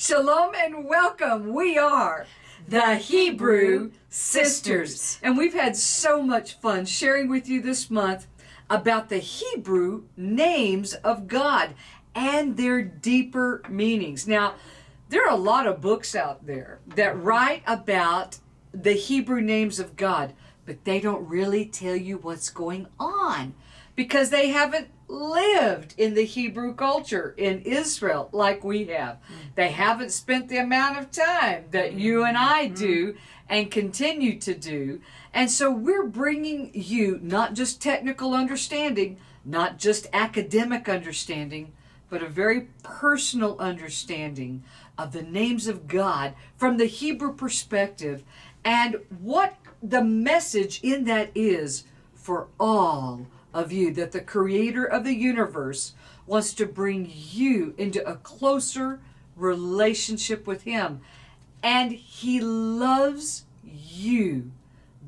Shalom and welcome. We are the Hebrew Sisters. And we've had so much fun sharing with you this month about the Hebrew names of God and their deeper meanings. Now, there are a lot of books out there that write about the Hebrew names of God, but they don't really tell you what's going on because they haven't lived in the Hebrew culture in Israel like we have. They haven't spent the amount of time that you and I do and continue to do. And so we're bringing you not just technical understanding, not just academic understanding, but a very personal understanding of the names of God from the Hebrew perspective and what the message in that is for all of you, that the creator of the universe wants to bring you into a closer relationship with him. And he loves you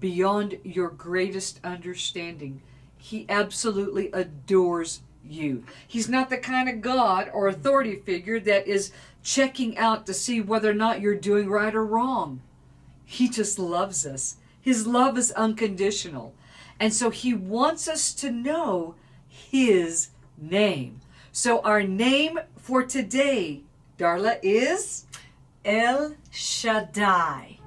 beyond your greatest understanding. He absolutely adores you. He's not the kind of God or authority figure that is checking out to see whether or not you're doing right or wrong. He just loves us. His love is unconditional. And so he wants us to know his name. So our name for today, Darla, is El Shaddai.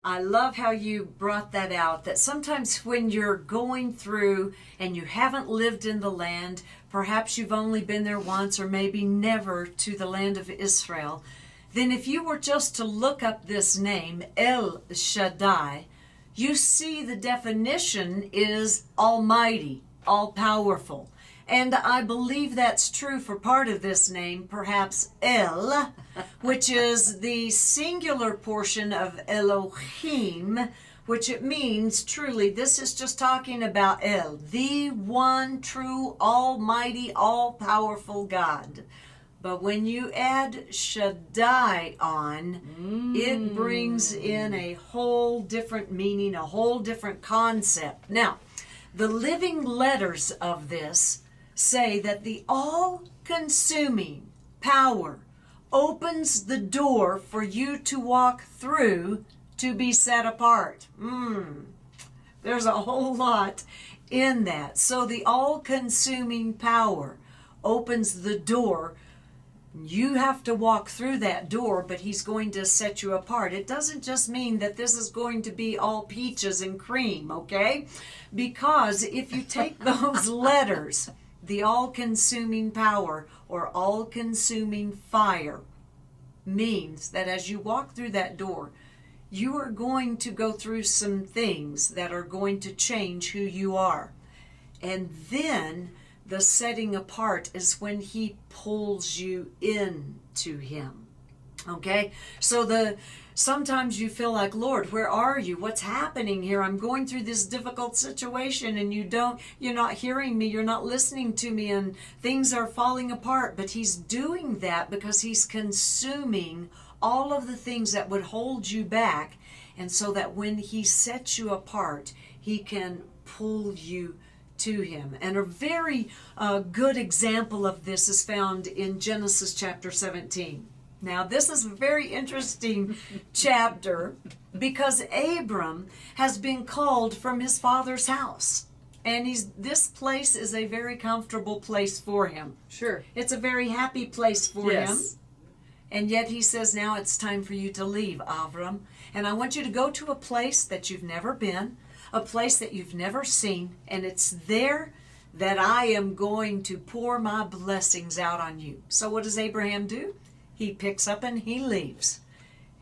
I love how you brought that out, that sometimes when you're going through and you haven't lived in the land, perhaps you've only been there once or maybe never to the land of Israel, then if you were just to look up this name, El Shaddai, you see the definition is almighty, all-powerful. And I believe that's true for part of this name, perhaps El, which is the singular portion of Elohim, which it means truly, this is just talking about El, the one true, almighty, all-powerful God. But when you add Shaddai on, it brings in a whole different meaning, a whole different concept. Now, the living letters of this say that the all-consuming power opens the door for you to walk through to be set apart. There's a whole lot in that. So the all-consuming power opens the door. You have to walk through that door, but he's going to set you apart. It doesn't just mean that this is going to be all peaches and cream, okay? Because if you take those letters, the all-consuming power or all-consuming fire means that as you walk through that door, you are going to go through some things that are going to change who you are. And then the setting apart is when he pulls you into him. Okay? So sometimes you feel like, Lord, where are you? What's happening here? I'm going through this difficult situation and you're not hearing me, you're not listening to me, and things are falling apart. But he's doing that because he's consuming all of the things that would hold you back. And so that when he sets you apart, he can pull you to him. And a very good example of this is found in Genesis chapter 17. Now, this is a very interesting chapter because Abram has been called from his father's house. And this place is a very comfortable place for him. Sure. It's a very happy place for him. Yes. And yet he says, now it's time for you to leave, Avram. And I want you to go to a place that you've never been, a place that you've never seen, and it's there that I am going to pour my blessings out on you. So what does Abraham do? He picks up and he leaves.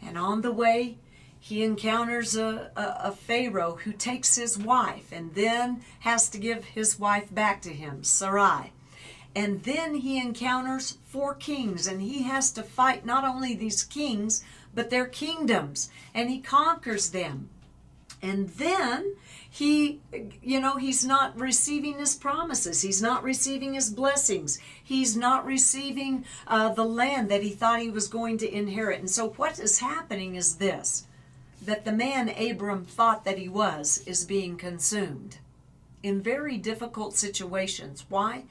And on the way, he encounters a Pharaoh who takes his wife and then has to give his wife back to him, Sarai. And then he encounters 4 kings, and he has to fight not only these kings, but their kingdoms, and he conquers them. And then he's not receiving his promises. He's not receiving his blessings. He's not receiving the land that he thought he was going to inherit. And so what is happening is this, that the man Abram thought that he was is being consumed in very difficult situations. Why?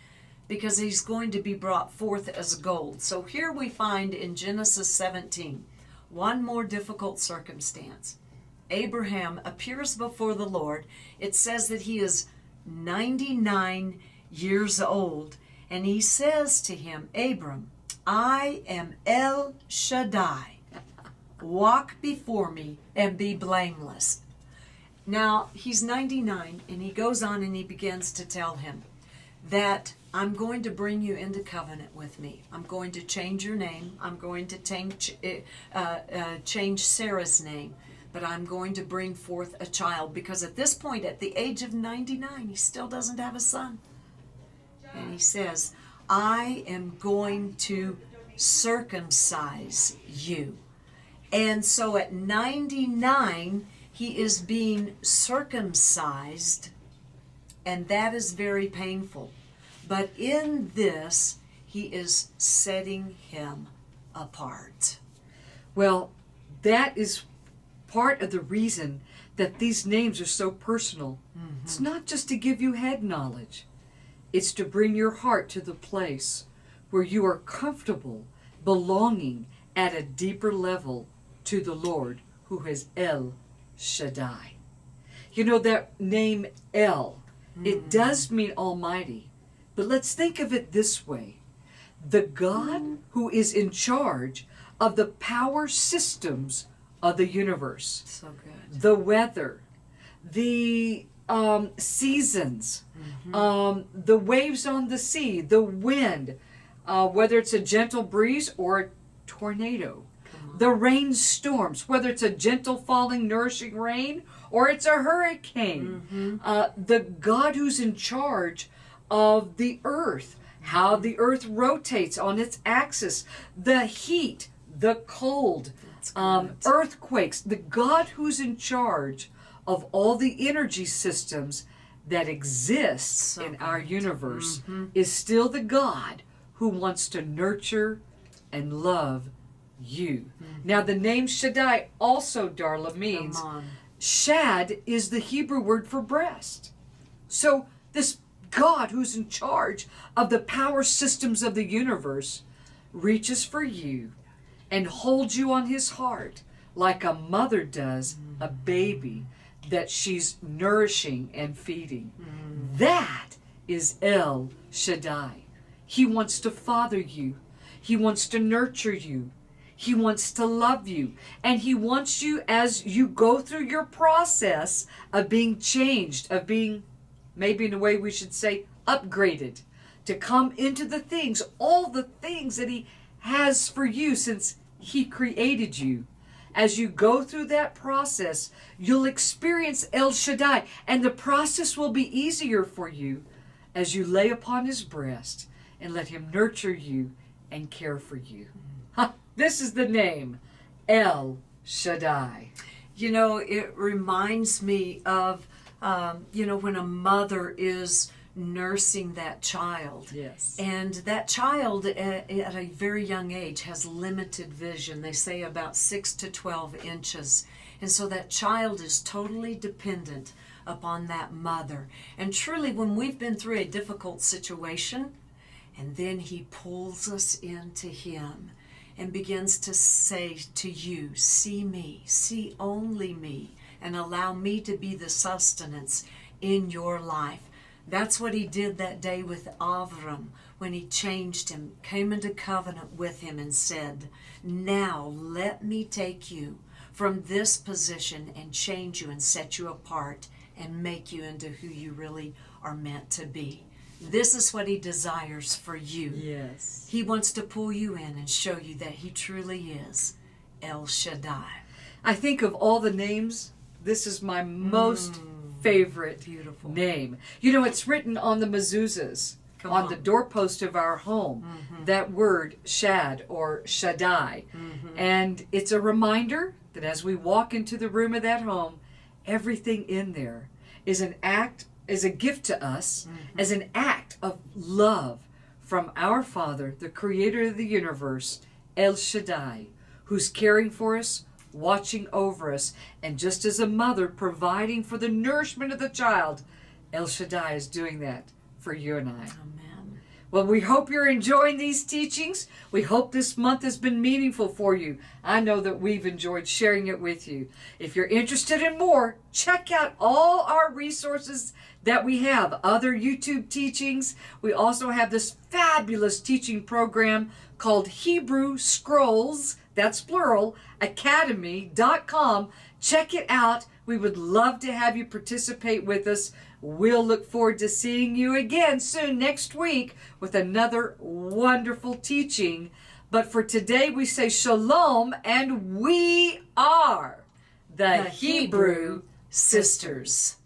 Because he's going to be brought forth as gold. So here we find in Genesis 17, one more difficult circumstance. Abraham appears before the Lord. It says that he is 99 years old. And he says to him, Abram, I am El Shaddai. Walk before me and be blameless. Now, he's 99, and he goes on and he begins to tell him that I'm going to bring you into covenant with me. I'm going to change your name. I'm going to change Sarah's name. But I'm going to bring forth a child, because at this point, at the age of 99, he still doesn't have a son. And he says, I am going to circumcise you. And so at 99, he is being circumcised, and that is very painful. But in this, he is setting him apart. Well, that is part of the reason that these names are so personal. Mm-hmm. It's not just to give you head knowledge. It's to bring your heart to the place where you are comfortable belonging at a deeper level to the Lord, who is El Shaddai. You know, that name El, it does mean Almighty. But let's think of it this way. The God who is in charge of the power systems of the universe. So good. The weather, the seasons, the waves on the sea, the wind, whether it's a gentle breeze or a tornado, the rainstorms, whether it's a gentle falling nourishing rain or it's a hurricane, the God who's in charge of the earth, how the earth rotates on its axis, the heat, the cold, earthquakes, the God who's in charge of all the energy systems that exists in our universe is still the God who wants to nurture and love you. Now, the name Shaddai also, Darla, means Shad is the Hebrew word for breast. So this God who's in charge of the power systems of the universe reaches for you and holds you on his heart like a mother does a baby that she's nourishing and feeding. That is El Shaddai. He wants to father you. He wants to nurture you. He wants to love you. And he wants you, as you go through your process of being changed, of being, maybe in a way we should say, upgraded, to come into the things, all the things that he has for you since he created you. As you go through that process, you'll experience El Shaddai, and the process will be easier for you as you lay upon his breast and let him nurture you and care for you. This is the name, El Shaddai. You know, it reminds me of, when a mother is nursing that child. Yes. And that child at a very young age has limited vision. They say about 6 to 12 inches. And so that child is totally dependent upon that mother. And truly, when we've been through a difficult situation, and then he pulls us into him and begins to say to you, see me, see only me, and allow me to be the sustenance in your life. That's what he did that day with Avram when he changed him, came into covenant with him and said, now let me take you from this position and change you and set you apart and make you into who you really are meant to be. This is what he desires for you. Yes. He wants to pull you in and show you that he truly is El Shaddai. I think of all the names, this is my most favorite Beautiful name. You know, it's written on the mezuzahs, on the doorpost of our home, that word Shad or Shaddai. And it's a reminder that as we walk into the room of that home, everything in there is a gift to us, as an act of love from our Father, the creator of the universe, El Shaddai, who's caring for us, watching over us, and just as a mother providing for the nourishment of the child, El Shaddai is doing that for you and I. Amen. Well, we hope you're enjoying these teachings. We hope this month has been meaningful for you. I know that we've enjoyed sharing it with you. If you're interested in more, check out all our resources that we have. Other YouTube teachings. We also have this fabulous teaching program called Hebrew Scrolls, that's plural, academy.com. Check it out. We would love to have you participate with us. We'll look forward to seeing you again soon next week with another wonderful teaching. But for today, we say shalom, and we are the Hebrew Sisters.